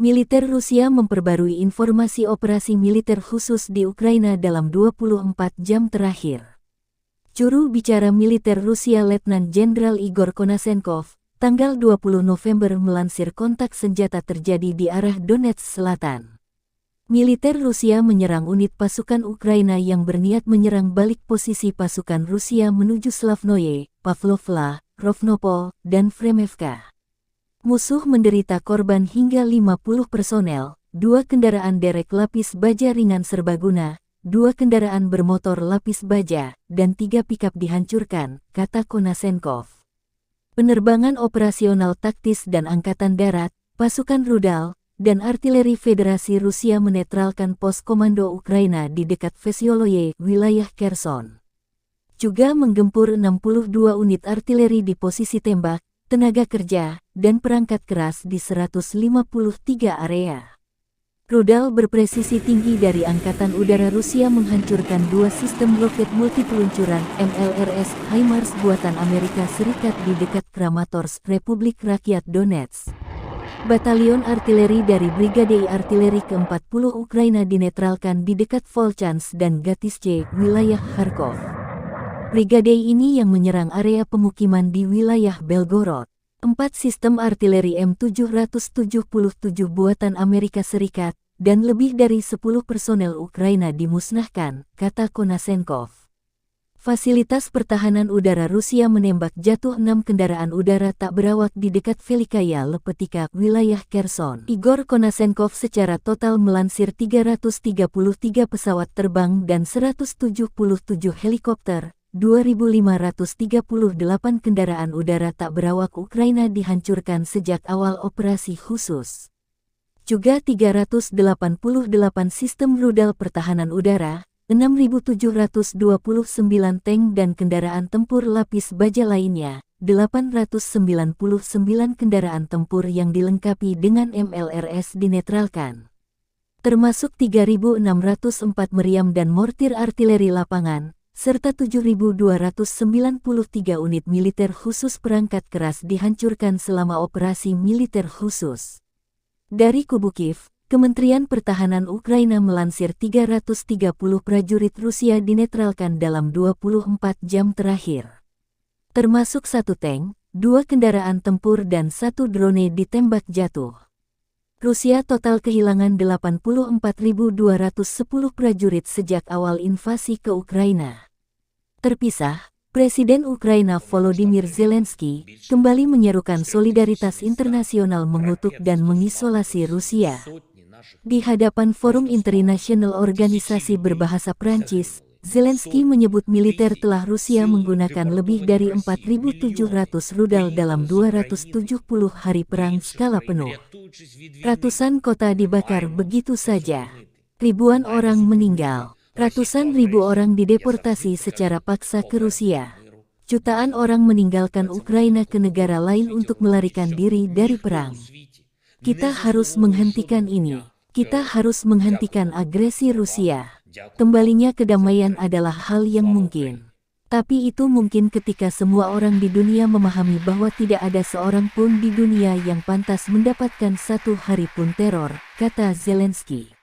Militer Rusia memperbarui informasi operasi militer khusus di Ukraina dalam 24 jam terakhir. Juru bicara militer Rusia Letnan Jenderal Igor Konashenkov, tanggal 20 November melansir kontak senjata terjadi di arah Donetsk Selatan. Militer Rusia menyerang unit pasukan Ukraina yang berniat menyerang balik posisi pasukan Rusia menuju Slavnoye, Pavlovka, Rovnopol, dan Vremevka. Musuh menderita korban hingga 50 personel, 2 kendaraan derek lapis baja ringan serbaguna, 2 kendaraan bermotor lapis baja, dan 3 pikap dihancurkan, kata Konashenkov. Penerbangan operasional taktis dan angkatan darat, pasukan rudal, dan artileri Federasi Rusia menetralkan pos komando Ukraina di dekat Vesyoloye, wilayah Kherson. Juga menggempur 62 unit artileri di posisi tembak, tenaga kerja, dan perangkat keras di 153 area. Rudal berpresisi tinggi dari Angkatan Udara Rusia menghancurkan 2 sistem roket multipeluncuran MLRS HIMARS buatan Amerika Serikat di dekat Kramatorsk, Republik Rakyat Donetsk. Batalion artileri dari Brigade Artileri ke-40 Ukraina dinetralkan di dekat Volchansk dan Gatizche, wilayah Kharkov. Brigade ini yang menyerang area pemukiman di wilayah Belgorod. 4 sistem artileri M777 buatan Amerika Serikat, dan lebih dari 10 personel Ukraina dimusnahkan, kata Konashenkov. Fasilitas pertahanan udara Rusia menembak jatuh 6 kendaraan udara tak berawak di dekat Velikaya Lepetika, wilayah Kherson. Igor Konashenkov secara total melansir 333 pesawat terbang dan 177 helikopter. 2.538 kendaraan udara tak berawak Ukraina dihancurkan sejak awal operasi khusus. Juga 388 sistem rudal pertahanan udara, 6.729 tank dan kendaraan tempur lapis baja lainnya, 899 kendaraan tempur yang dilengkapi dengan MLRS dinetralkan. Termasuk 3.604 meriam dan mortir artileri lapangan, serta 7.293 unit militer khusus perangkat keras dihancurkan selama operasi militer khusus. Dari kubu Kiev, Kementerian Pertahanan Ukraina melansir 330 prajurit Rusia dinetralkan dalam 24 jam terakhir. Termasuk 1 tank, 2 kendaraan tempur dan 1 drone ditembak jatuh. Rusia total kehilangan 84.210 prajurit sejak awal invasi ke Ukraina. Terpisah, Presiden Ukraina Volodymyr Zelensky kembali menyerukan solidaritas internasional mengutuk dan mengisolasi Rusia. Di hadapan Forum Internasional Organisasi Berbahasa Prancis, Zelensky menyebut militer telah Rusia menggunakan lebih dari 4.700 rudal dalam 270 hari perang skala penuh. Ratusan kota dibakar begitu saja. Ribuan orang meninggal. Ratusan ribu orang dideportasi secara paksa ke Rusia. Jutaan orang meninggalkan Ukraina ke negara lain untuk melarikan diri dari perang. Kita harus menghentikan ini. Kita harus menghentikan agresi Rusia. Kembalinya kedamaian adalah hal yang mungkin. Tapi itu mungkin ketika semua orang di dunia memahami bahwa tidak ada seorang pun di dunia yang pantas mendapatkan 1 hari pun teror, kata Zelensky.